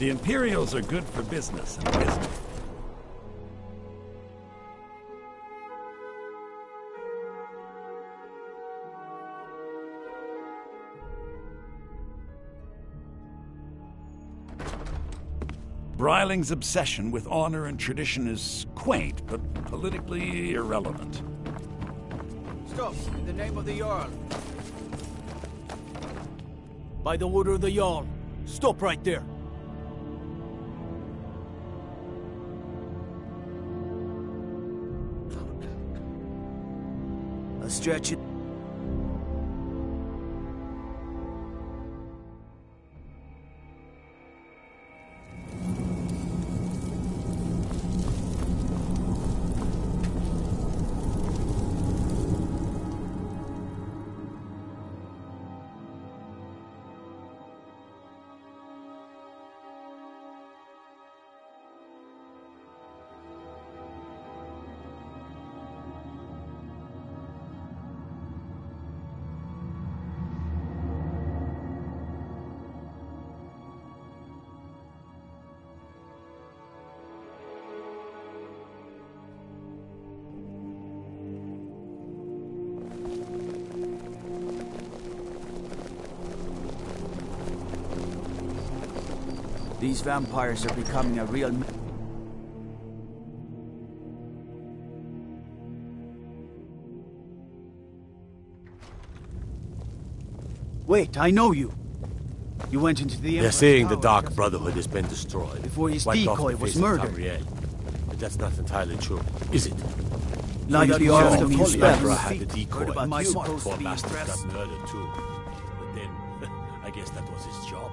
The Imperials are good for business and wisdom. Bryling's obsession with honor and tradition is quaint, but politically irrelevant. Stop, in the name of the Jarl. By the order of the Jarl, stop right there. I'll stretch it. These vampires are becoming a real... Wait, I know you. You went into the They're saying the Dark Brotherhood has been destroyed. Before his Wiped off decoy the was face of murdered. Tamriel. But that's not entirely true, is it? Like the Ark of The Spells. Emperor had the decoy. Heard about you. Poor bastard got murdered too. But then, I guess that was his job.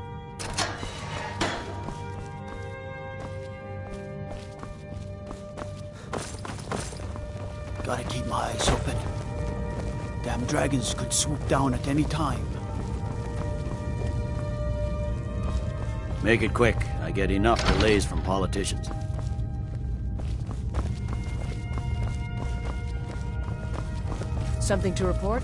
Gotta keep my eyes open. Damn dragons could swoop down at any time. Make it quick. I get enough delays from politicians. Something to report?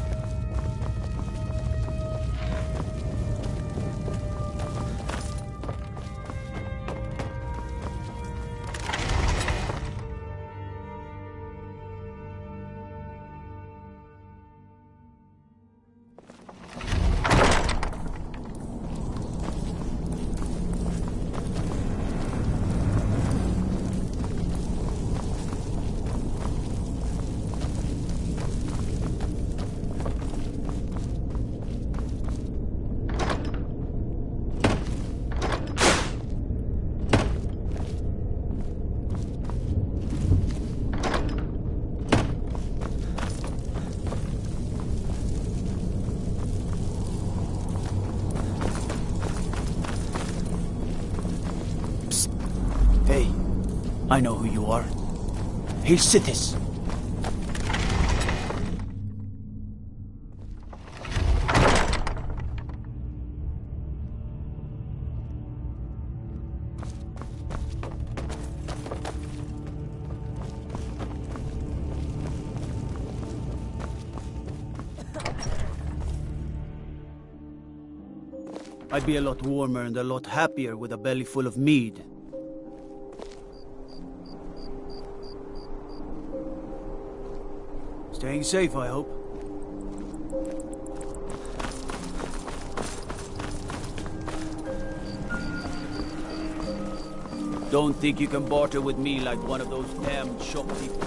Hey, I know who you are. Here's Sithis. I'd be a lot warmer and a lot happier with a belly full of mead. Staying safe, I hope. Don't think you can barter with me like one of those damned shopkeepers.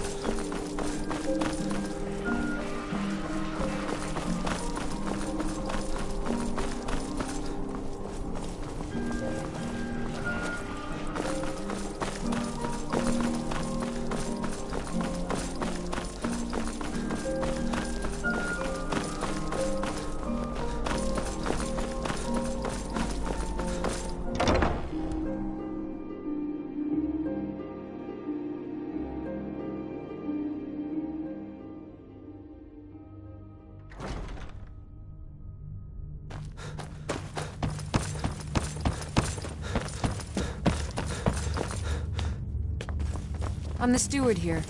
I'm the steward here.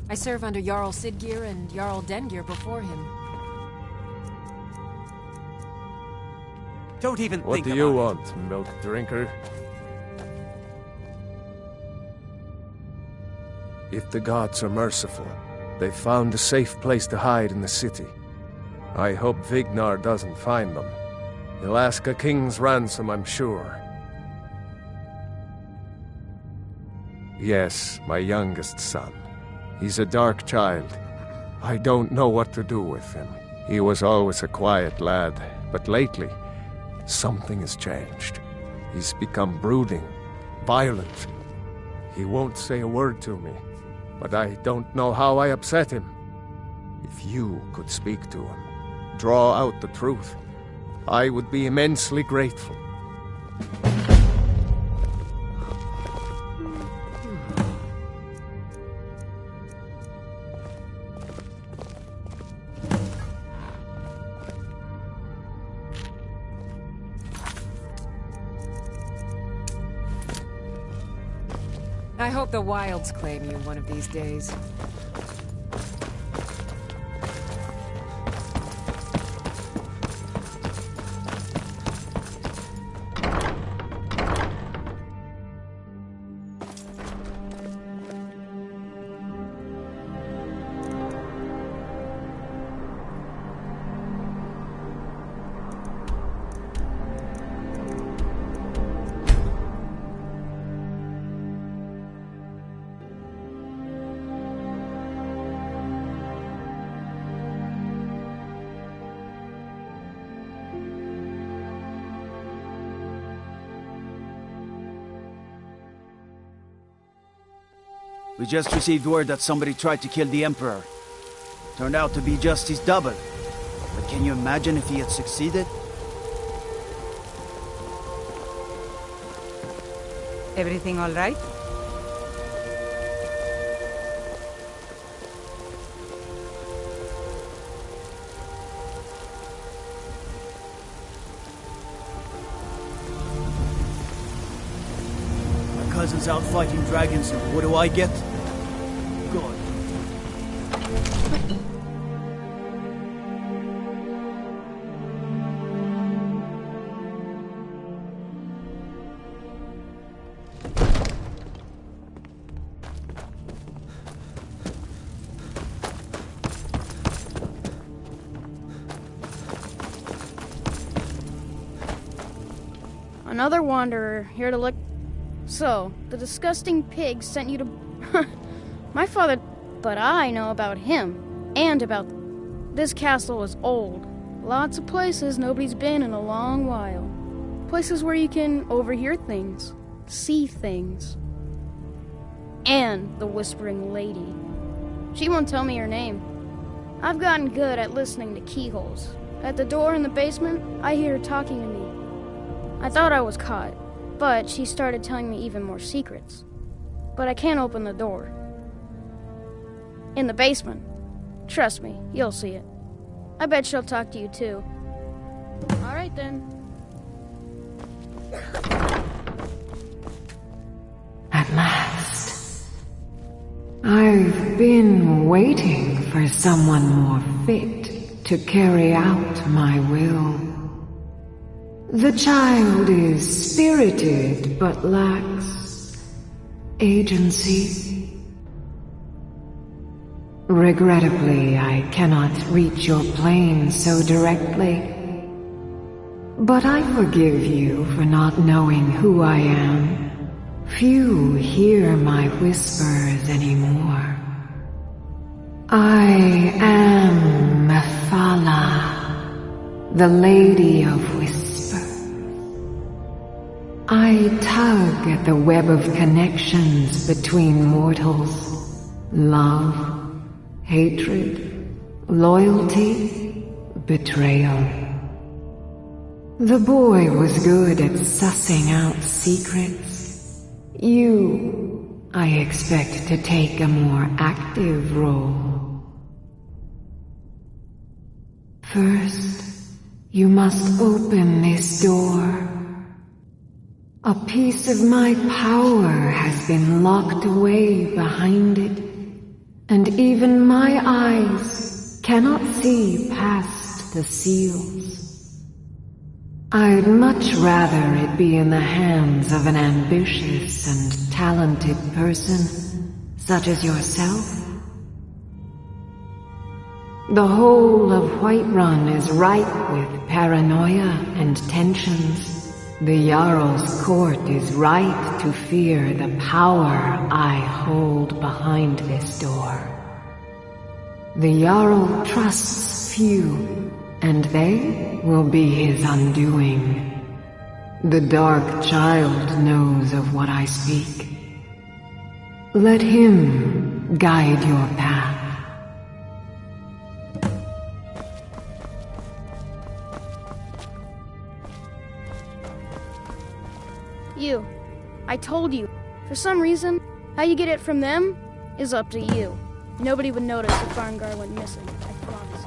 I serve under Jarl Siggeir and Jarl Dengeir before him. Don't even What think do about you it. want, milk drinker? If the gods are merciful, they've found a safe place to hide in the city. I hope Vignar doesn't find them. He'll ask a king's ransom, I'm sure. Yes, my youngest son. He's a dark child. I don't know what to do with him. He was always a quiet lad, but lately, something has changed. He's become brooding, violent. He won't say a word to me, but I don't know how I upset him. If you could speak to him, draw out the truth, I would be immensely grateful. I hope the wilds claim you one of these days. We just received word that somebody tried to kill the Emperor. Turned out to be just his double. But can you imagine if he had succeeded? Everything all right? Cousin's out fighting dragons, and what do I get? God. Another wanderer here to look. So, the disgusting pig sent you to... My father... But I know about him. And about... This castle is old. Lots of places nobody's been in a long while. Places where you can overhear things. See things. And the Whispering Lady. She won't tell me her name. I've gotten good at listening to keyholes. At the door in the basement, I hear her talking to me. I thought I was caught. But she started telling me even more secrets. But I can't open the door. In the basement. Trust me, you'll see it. I bet she'll talk to you too. Alright then. At last. I've been waiting for someone more fit to carry out my will. The child is spirited, but lacks agency. Regrettably, I cannot reach your plane so directly. But I forgive you for not knowing who I am. Few hear my whispers anymore. I am Mephala, the Lady of Whispers. I tug at the web of connections between mortals. Love, hatred, loyalty, betrayal. The boy was good at sussing out secrets. You, I expect to take a more active role. First, you must open this door. A piece of my power has been locked away behind it, and even my eyes cannot see past the seals. I'd much rather it be in the hands of an ambitious and talented person, such as yourself? The whole of Whiterun is ripe with paranoia and tensions. The Jarl's court is right to fear the power I hold behind this door. The Jarl trusts few, and they will be his undoing. The Dark Child knows of what I speak. Let him guide your path. You. I told you. For some reason, how you get it from them is up to you. Nobody would notice if Arngar went missing, I promise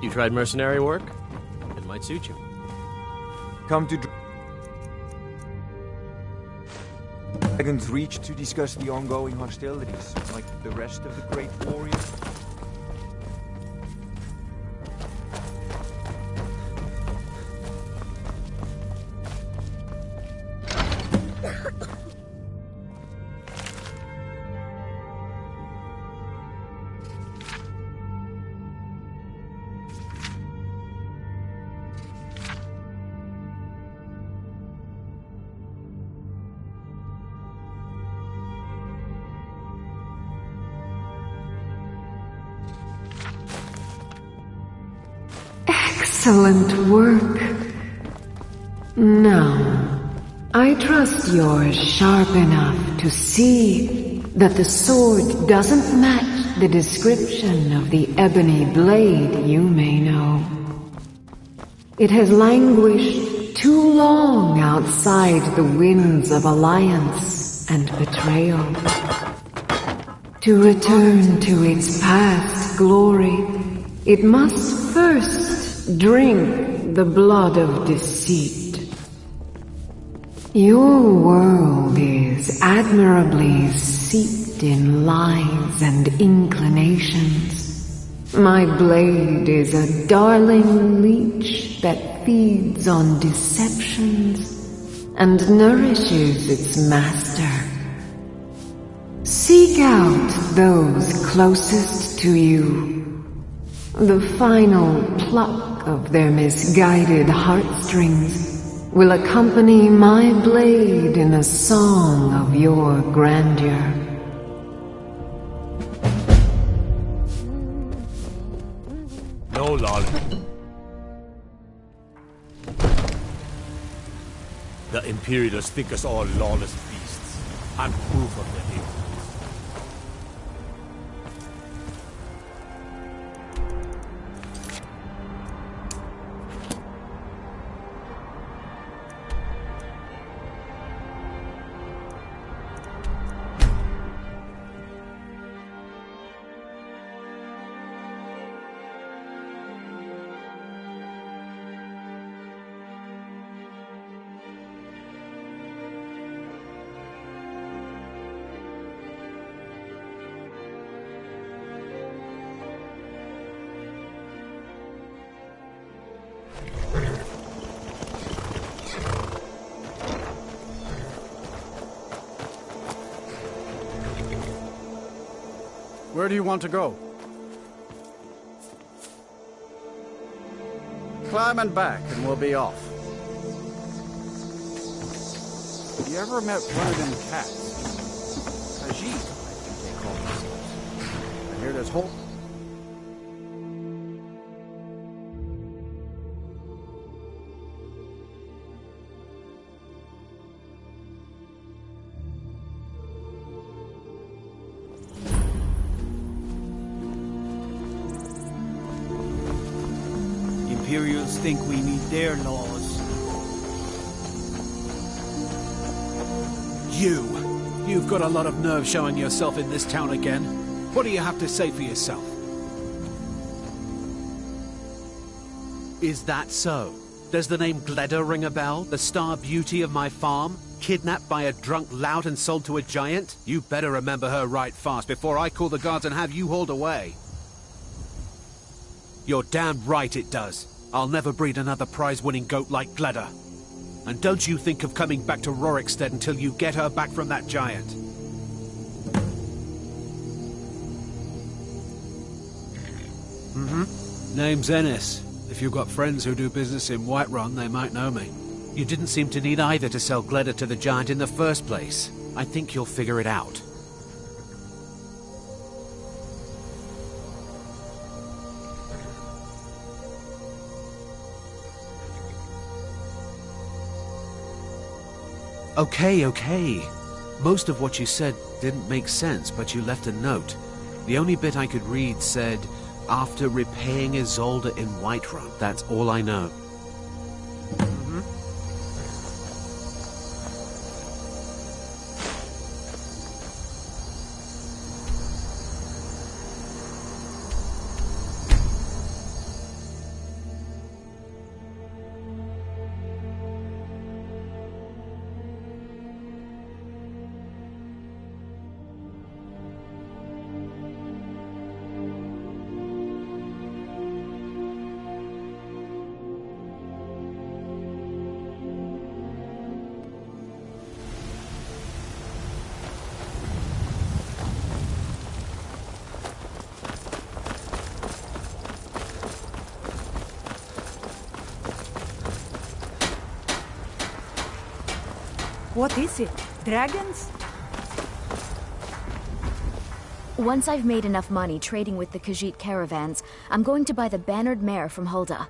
you. You tried mercenary work? It might suit you. Come to Dragon's Reach to discuss the ongoing hostilities, like the rest of the Great Warriors. Excellent work. Now, I trust you're sharp enough to see that the sword doesn't match the description of the ebony blade you may know. It has languished too long outside the winds of alliance and betrayal. To return to its past glory, it must first drink the blood of deceit. Your world is admirably steeped in lies and inclinations. My blade is a darling leech that feeds on deceptions and nourishes its master. Seek out those closest to you. The final pluck of their misguided heartstrings will accompany my blade in a song of your grandeur. No, lol. The Imperials think us all lawless beasts. I'm proof of their ignorance. Where do you want to go? Climb and back, and we'll be off. You ever met one of them cats? Ajit, I think they call themselves. I hear this whole... Imperials think we need their laws. You've got a lot of nerve showing yourself in this town again. What do you have to say for yourself? Is that so? Does the name Gleda ring a bell? The star beauty of my farm? Kidnapped by a drunk lout and sold to a giant? You better remember her right fast before I call the guards and have you hauled away. You're damn right it does. I'll never breed another prize-winning goat like Gleda. And don't you think of coming back to Rorikstead until you get her back from that giant. Name's Ennis. If you've got friends who do business in Whiterun, they might know me. You didn't seem to need either to sell Gleda to the giant in the first place. I think you'll figure it out. Okay. Most of what you said didn't make sense, but you left a note. The only bit I could read said, after repaying Isolde in Whiterun. That's all I know. What is it? Dragons? Once I've made enough money trading with the Khajiit caravans, I'm going to buy the bannered mare from Hulda.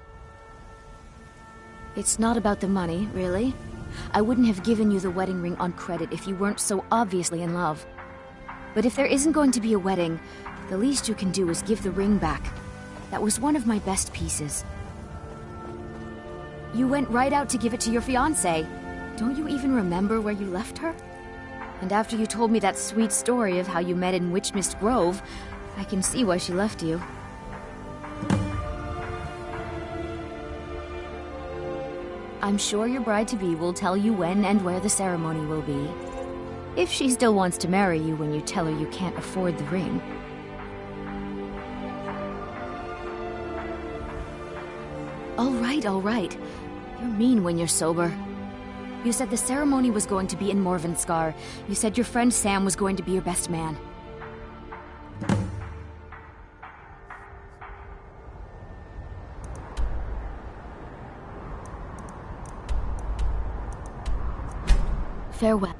It's not about the money, really. I wouldn't have given you the wedding ring on credit if you weren't so obviously in love. But if there isn't going to be a wedding, the least you can do is give the ring back. That was one of my best pieces. You went right out to give it to your fiancé. Don't you even remember where you left her? And after you told me that sweet story of how you met in Witchmist Grove, I can see why she left you. I'm sure your bride-to-be will tell you when and where the ceremony will be. If she still wants to marry you when you tell her you can't afford the ring. All right. You're mean when you're sober. You said the ceremony was going to be in Morvenskar. You said your friend Sam was going to be your best man. Farewell.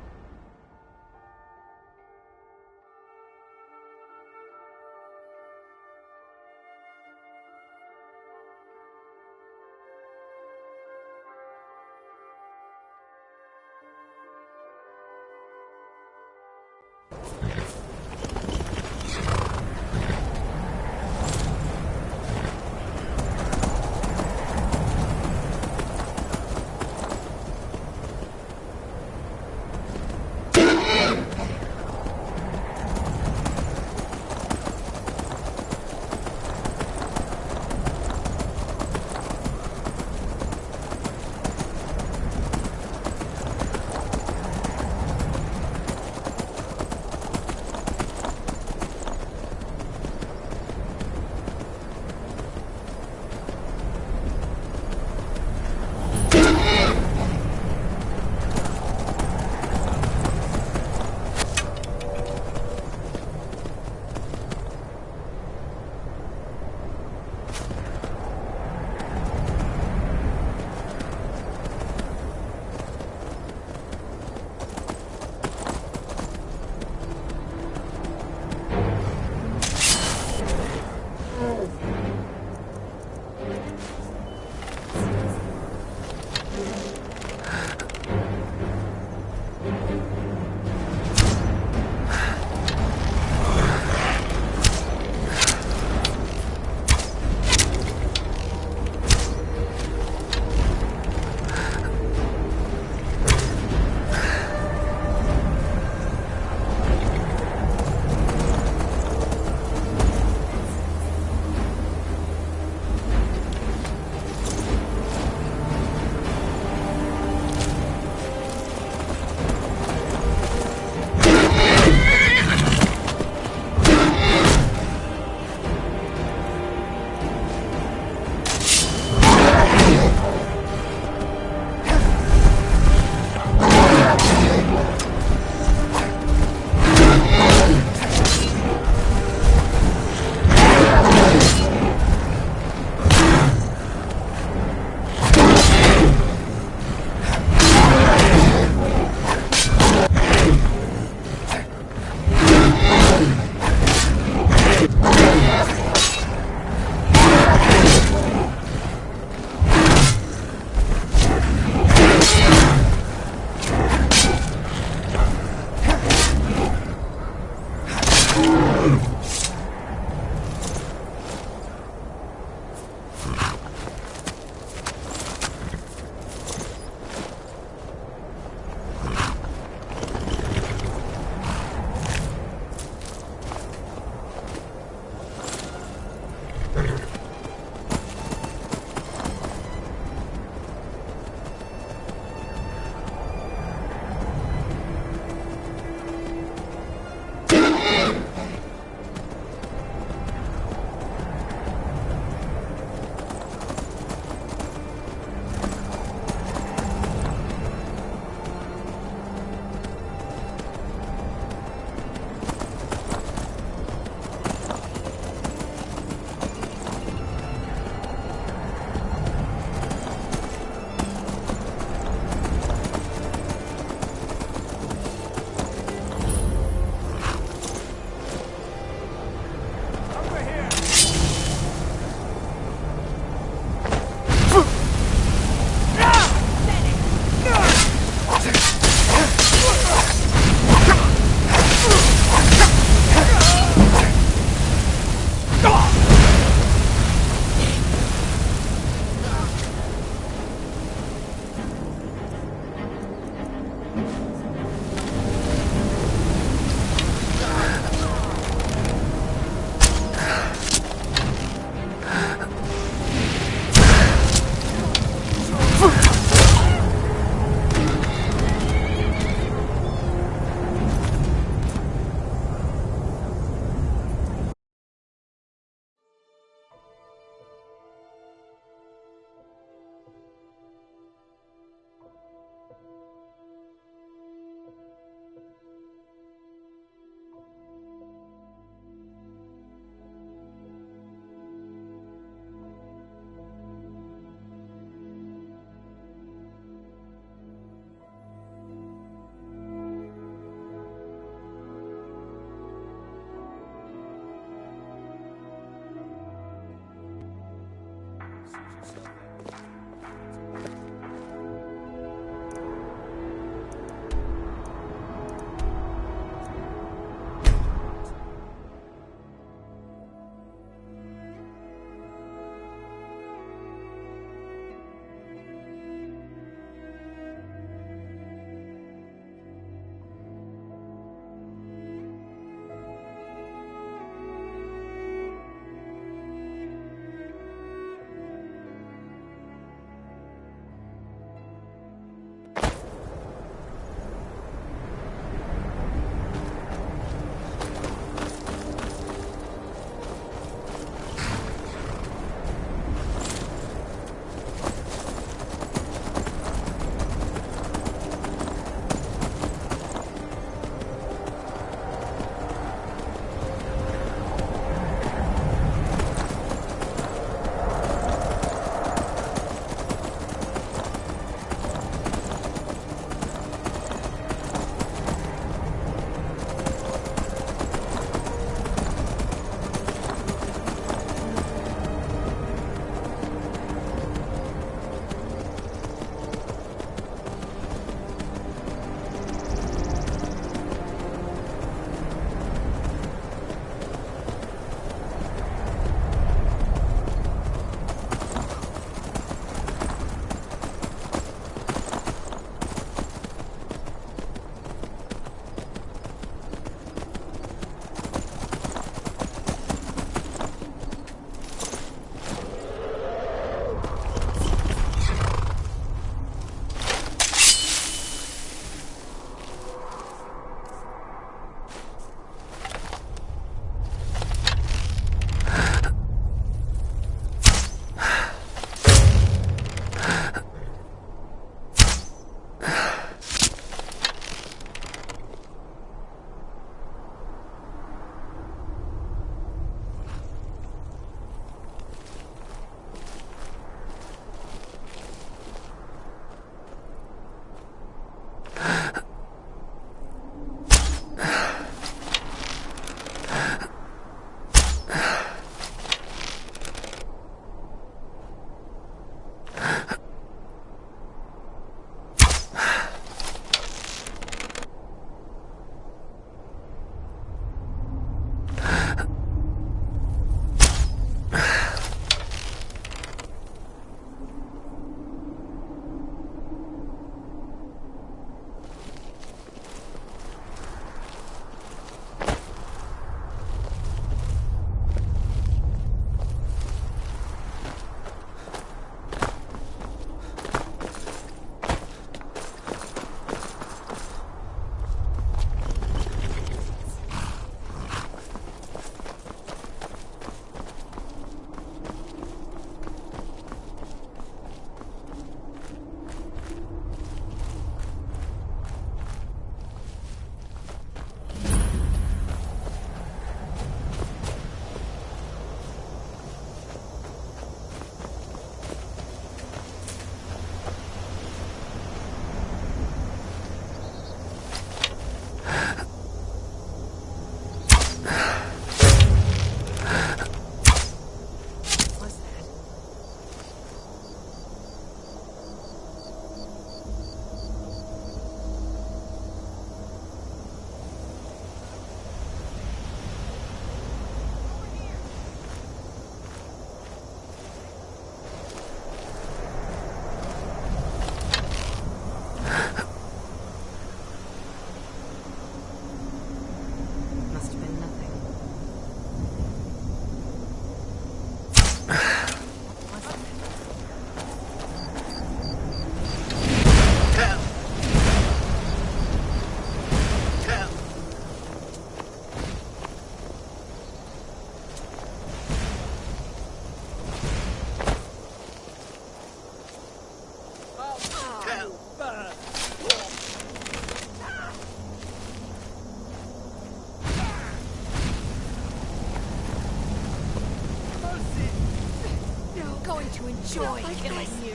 enjoy killing you.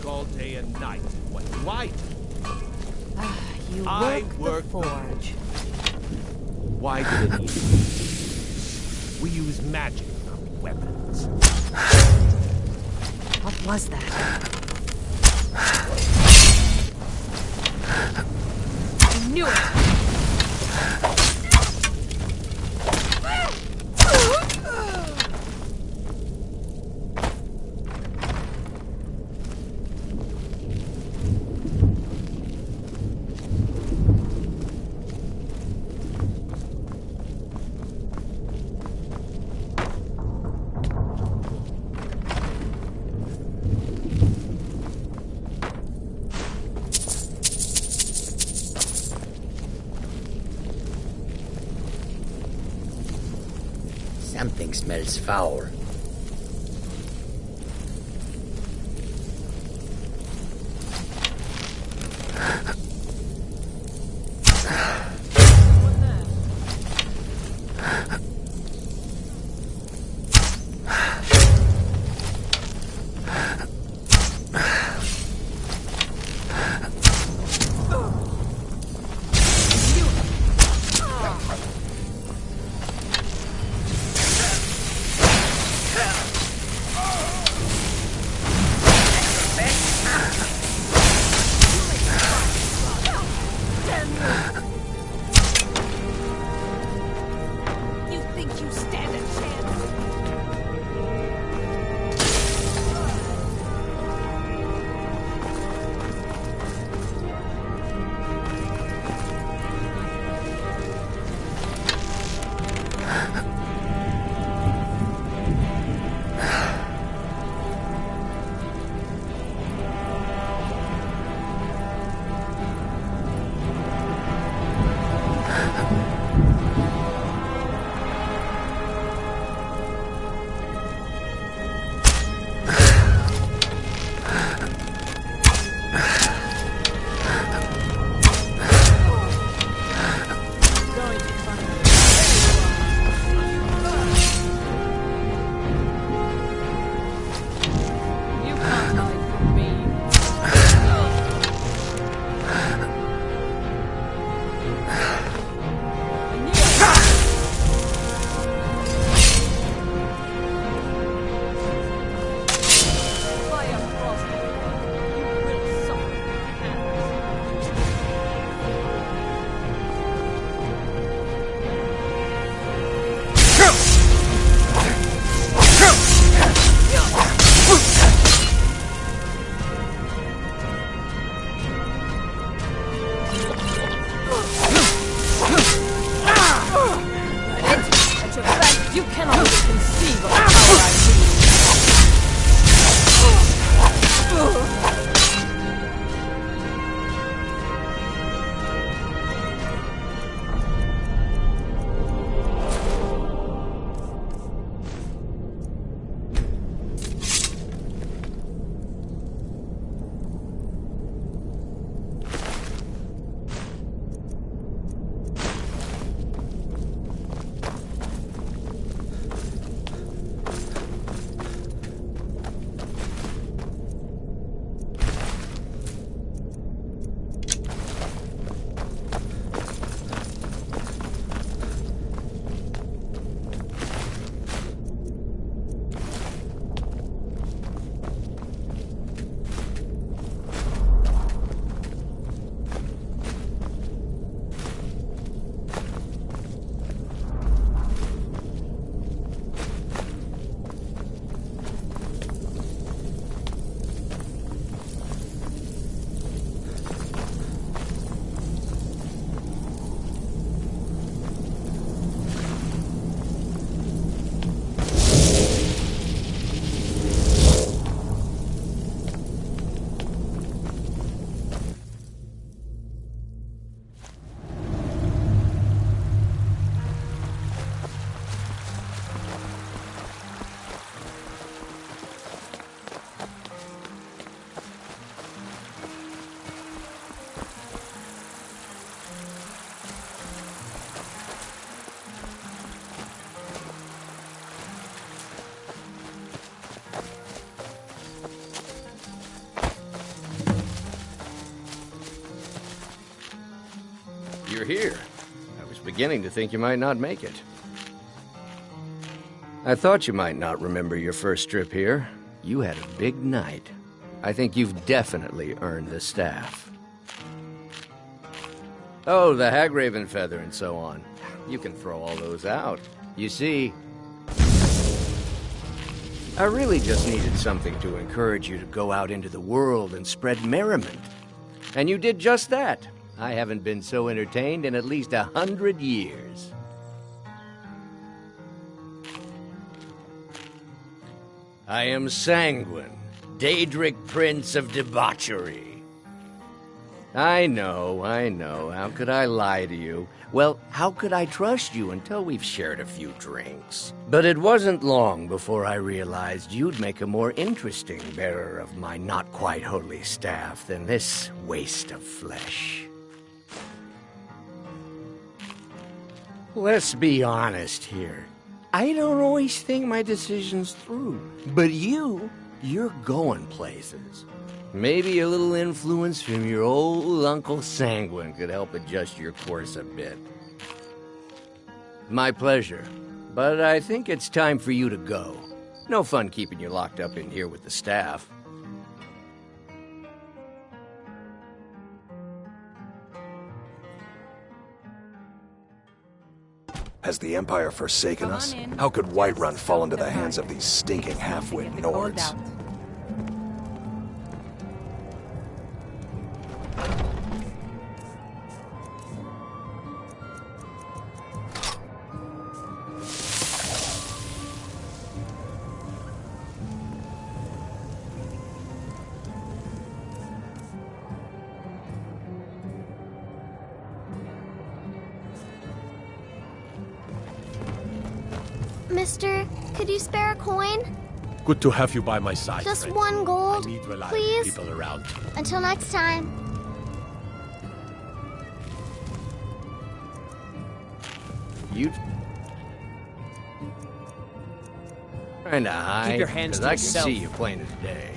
All day and night. What do I do? You I work work the forge. Why do they need it? We use magic, not weapons. What was that? I knew it! Something smells foul. you're here. I was beginning to think you might not make it. I thought you might not remember your first trip here. You had a big night. I think you've definitely earned the staff. Oh, the Hagraven feather and so on. You can throw all those out. You see, I really just needed something to encourage you to go out into the world and spread merriment. And you did just that. I haven't been so entertained in at least 100 years. I am Sanguine, Daedric Prince of Debauchery. I know. How could I lie to you? Well, how could I trust you until we've shared a few drinks? But it wasn't long before I realized you'd make a more interesting bearer of my not-quite-holy staff than this waste of flesh. Let's be honest here. I don't always think my decisions through. But you're going places. Maybe a little influence from your old Uncle Sanguine could help adjust your course a bit. My pleasure. But I think it's time for you to go. No fun keeping you locked up in here with the staff. Has the Empire forsaken us? How could Whiterun fall into the hands of these stinking half-wit Nords? Mister, could you spare a coin? Good to have you by my side. Just friend. one gold, I need reliable please? people around. Until next time. You trying to hide? Keep your hands to I yourself. can see you plain as day.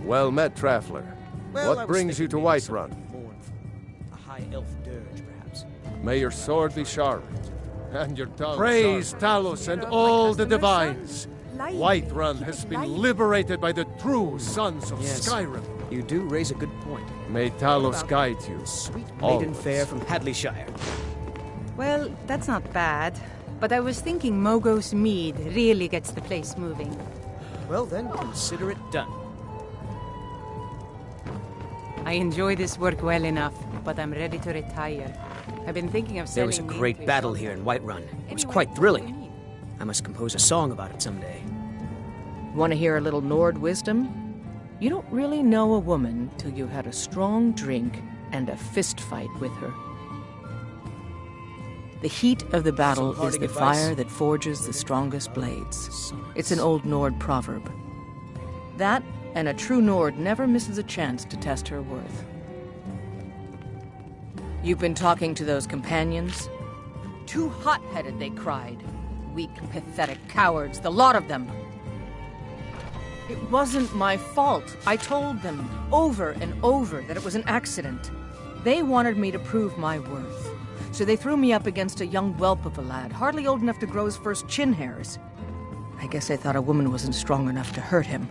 Well met, Traveler. Well, I What was brings you to thinking maybe Whiterun? something more informal. A high elf dirge, perhaps. May your sword be sharp, and your tongue Praise sharp. Talos and all the divines. Lying. Whiterun has been liberated by the true sons of Yes. Skyrim. You do raise a good point. May Talos guide you. Sweet maiden Always. fair from Hadleyshire. Well, that's not bad. But I was thinking Mogo's mead really gets the place moving. Well then, consider it done. I enjoy this work well enough, but I'm ready to retire. I've been thinking of There selling was a mead great to battle some- here in Whiterun. It was Anyway, quite what do thrilling. you need? I must compose a song about it someday. Want to hear a little Nord wisdom? You don't really know a woman till you had a strong drink and a fist fight with her. The heat of the battle Some is parting the advice? fire that forges the strongest blades. It's an old Nord proverb. That, and a true Nord never misses a chance to test her worth. You've been talking to those companions? Too hot-headed, they cried. Weak, pathetic cowards, the lot of them. It wasn't my fault. I told them over and over that it was an accident. They wanted me to prove my worth. So they threw me up against a young whelp of a lad, hardly old enough to grow his first chin hairs. I guess they thought a woman wasn't strong enough to hurt him.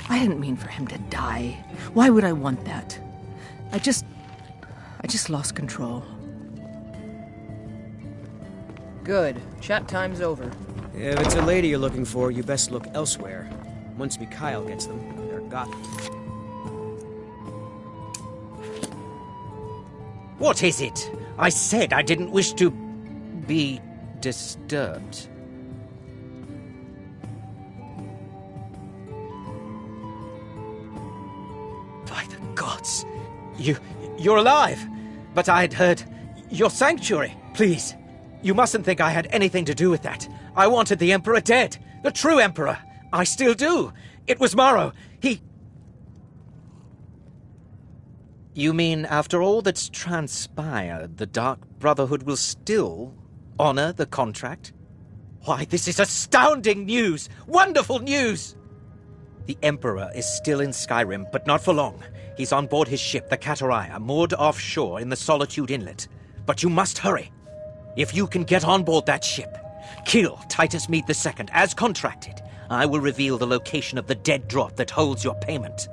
I didn't mean for him to die. Why would I want that? I just lost control. Good. Chat time's over. If it's a lady you're looking for, you best look elsewhere. Once Mikhail gets them, they're got. What is it? I said I didn't wish to be disturbed. By the gods, you're alive! But I'd heard your sanctuary. Please, you mustn't think I had anything to do with that. I wanted the Emperor dead. The true Emperor. I still do. It was Morrow. You mean, after all that's transpired, the Dark Brotherhood will still honor the contract? Why, this is astounding news! Wonderful news! The Emperor is still in Skyrim, but not for long. He's on board his ship, the Kataraya, moored offshore in the Solitude Inlet. But you must hurry. If you can get on board that ship, kill Titus Mead II, as contracted, I will reveal the location of the dead drop that holds your payment.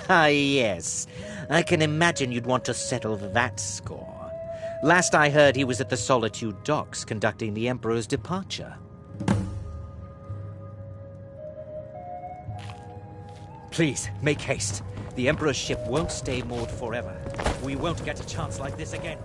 Ah, yes. I can imagine you'd want to settle that score. Last I heard, he was at the Solitude docks conducting the Emperor's departure. Please, make haste. The Emperor's ship won't stay moored forever. We won't get a chance like this again.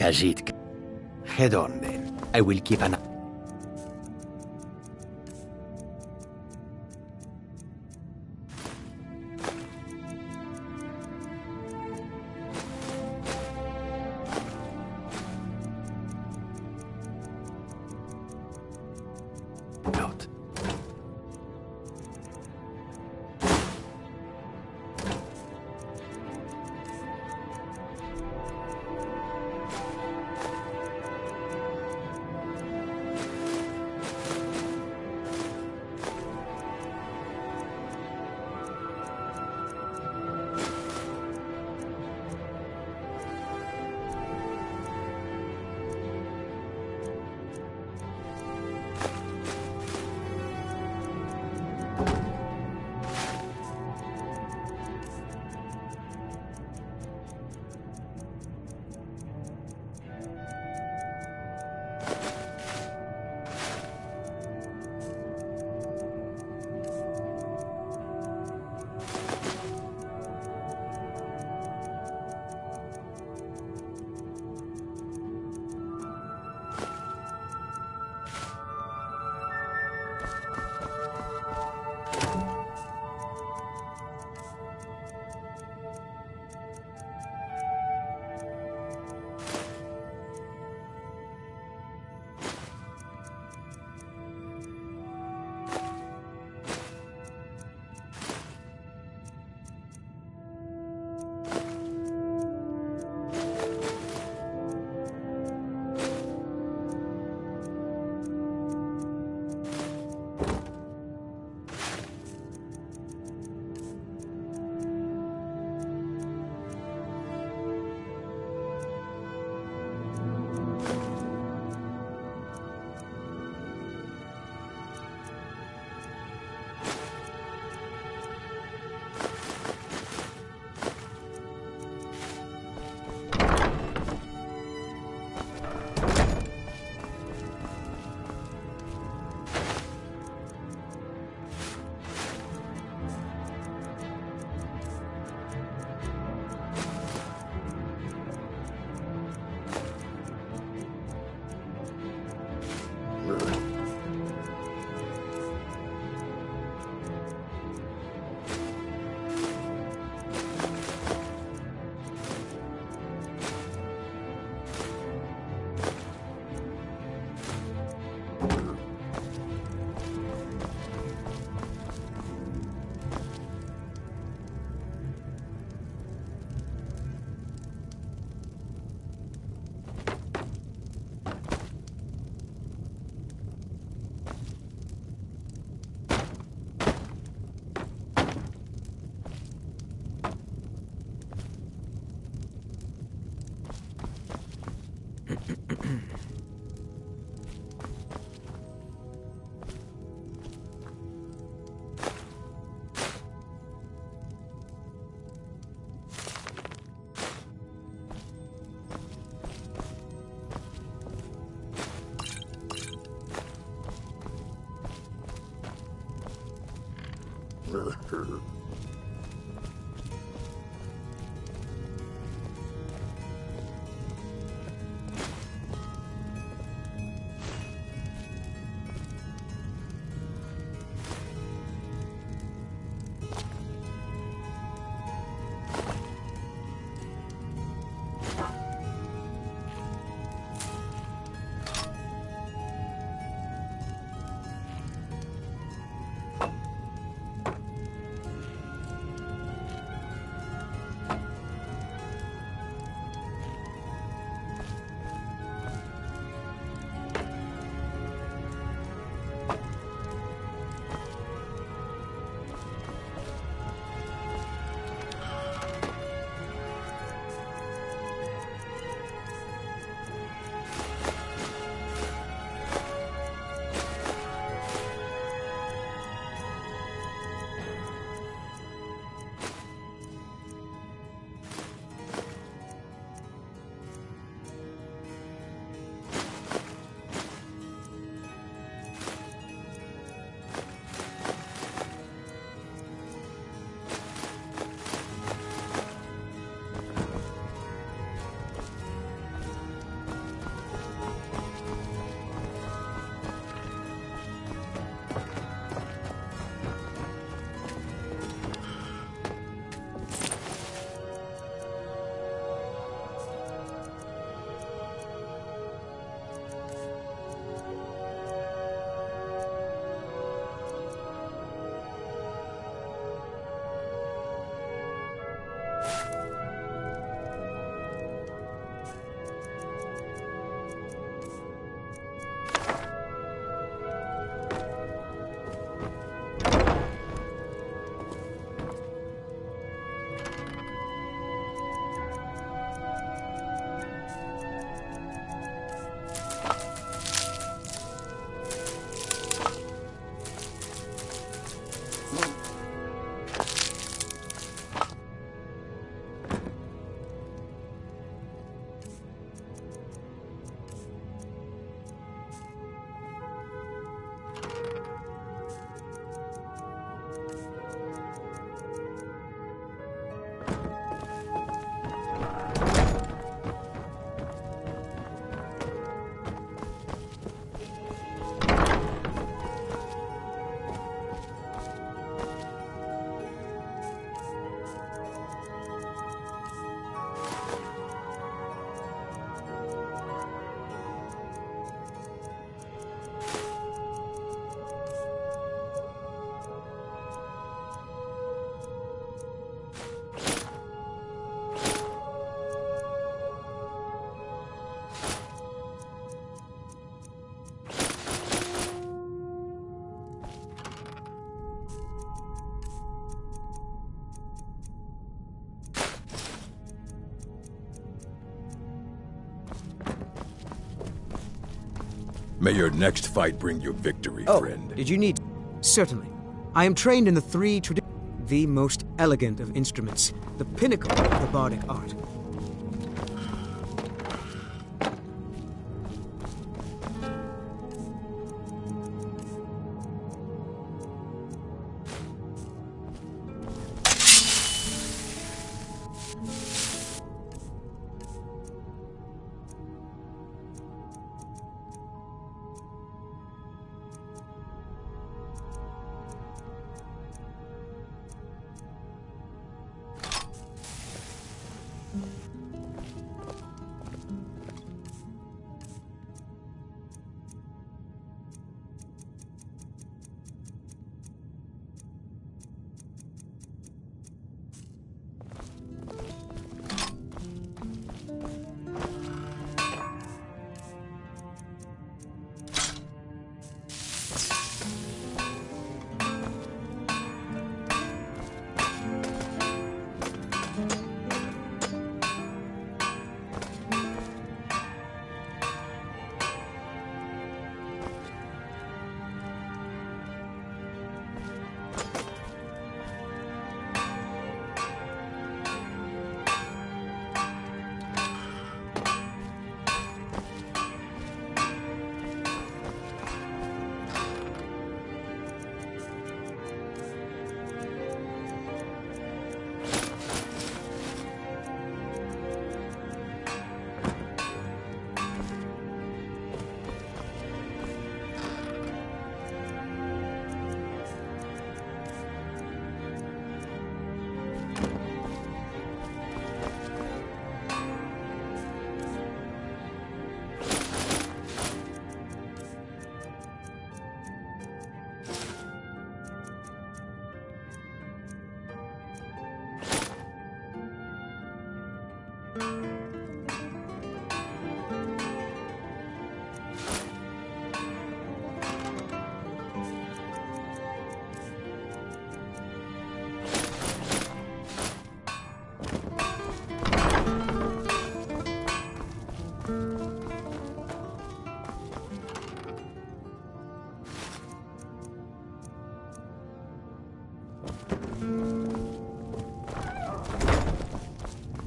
Khajiit. Head on then. I will keep an eye. May your next fight bring you victory, friend. Did you need... Certainly. I am trained in the three the most elegant of instruments, the pinnacle of the bardic art.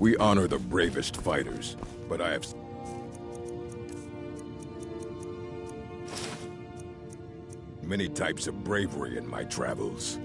We honor the bravest fighters, but I have many types of bravery in my travels.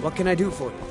What can I do for you?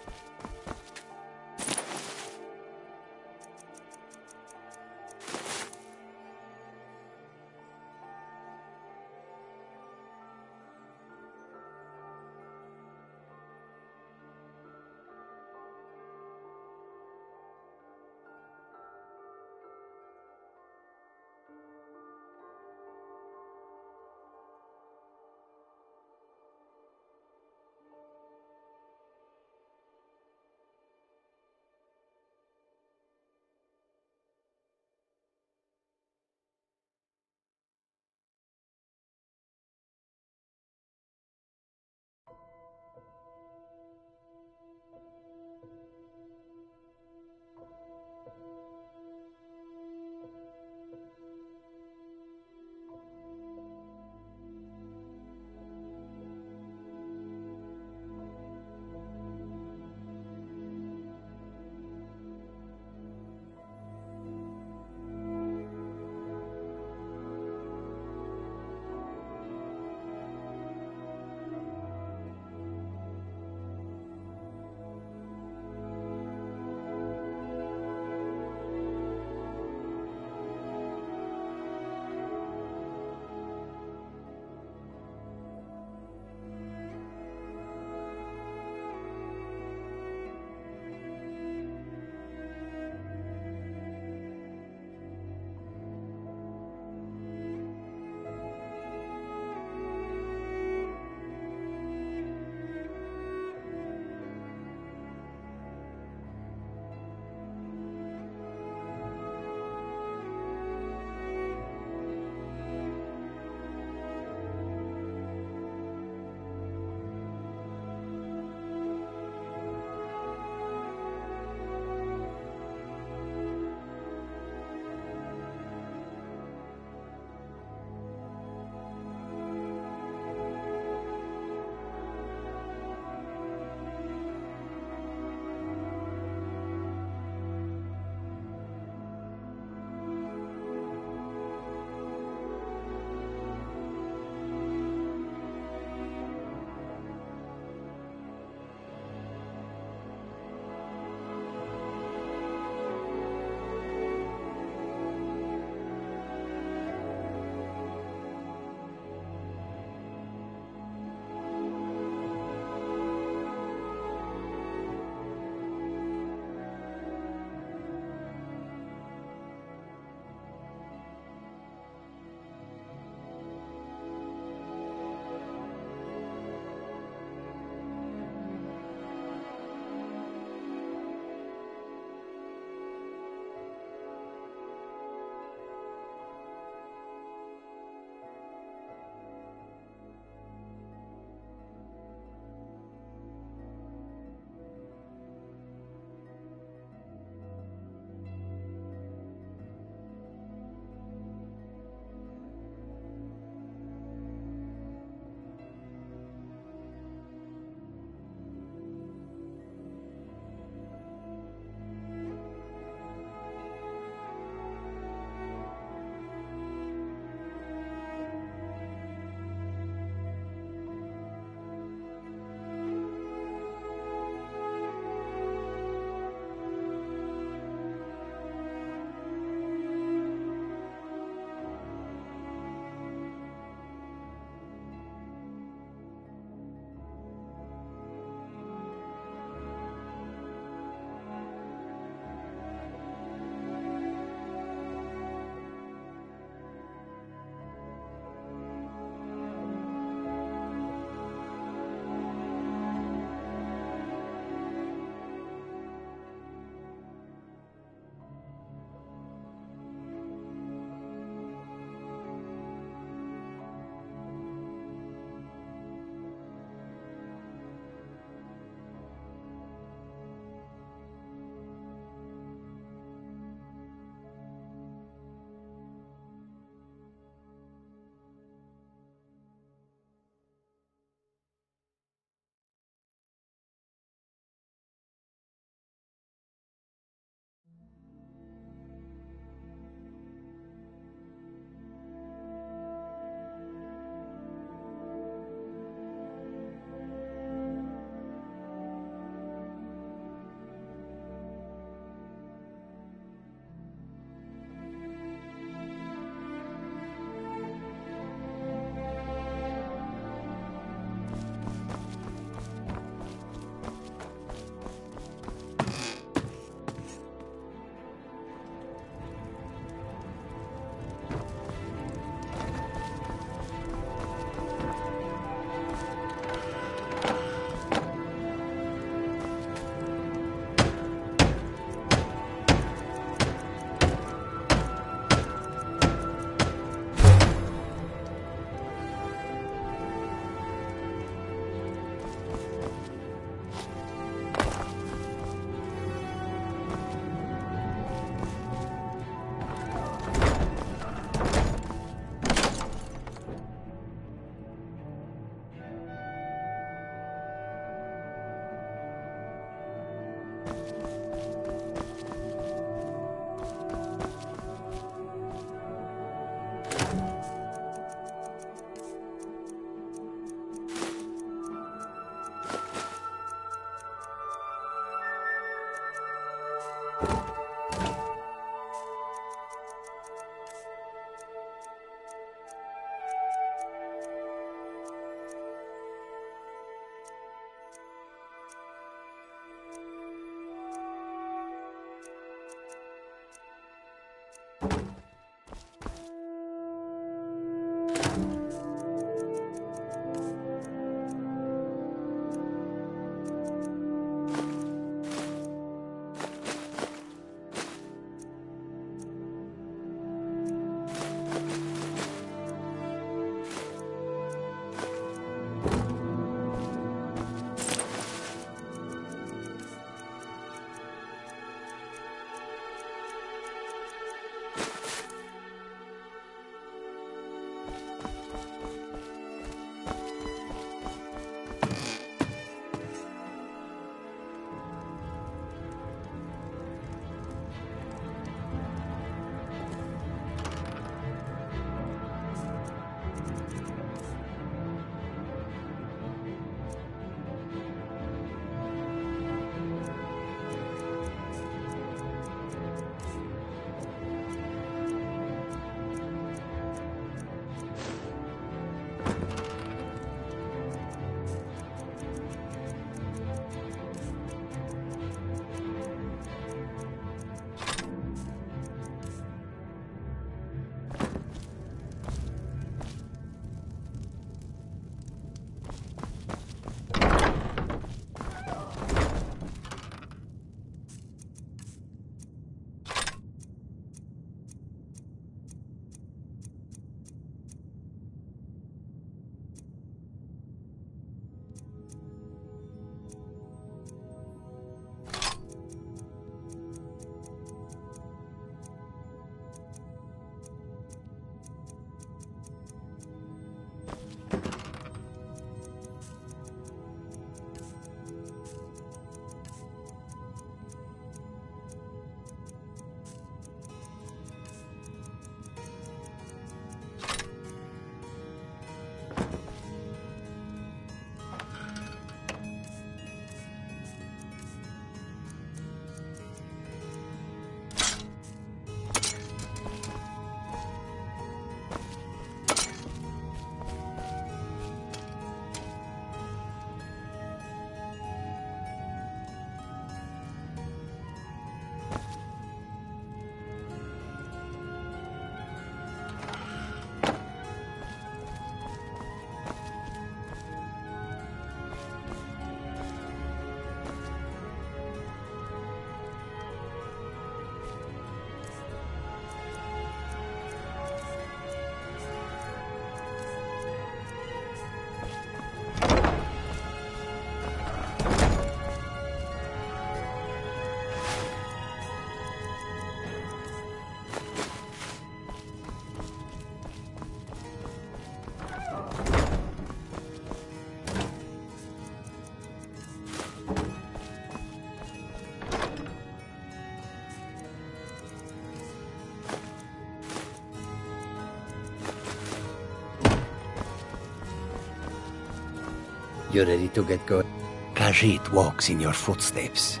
You ready to get going? Khajiit walks in your footsteps.